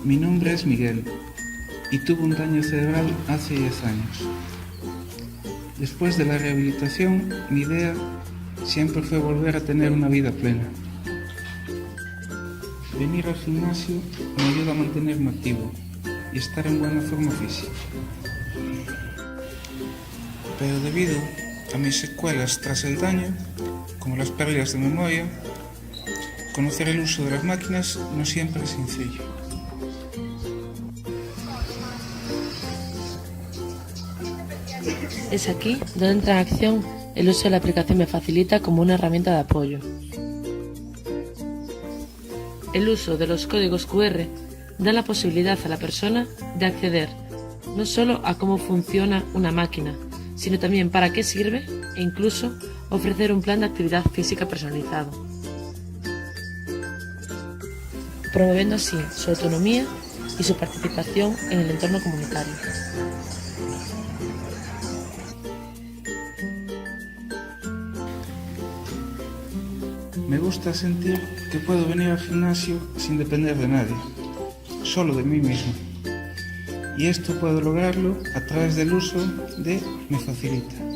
Mi nombre es Miguel y tuve un daño cerebral hace 10 años. Después de la rehabilitación, mi idea siempre fue volver a tener una vida plena. Venir al gimnasio me ayuda a mantenerme activo y estar en buena forma física. Pero debido a mis secuelas tras el daño, como las pérdidas de memoria, conocer el uso de las máquinas no siempre es sencillo. Es aquí donde entra en acción el uso de la aplicación Me Facilita como una herramienta de apoyo. El uso de los códigos QR da la posibilidad a la persona de acceder no solo a cómo funciona una máquina, sino también para qué sirve e incluso ofrecer un plan de actividad física personalizado, promoviendo así su autonomía y su participación en el entorno comunitario. Me gusta sentir que puedo venir al gimnasio sin depender de nadie, solo de mí mismo. Y esto puedo lograrlo a través del uso de Me Facilita.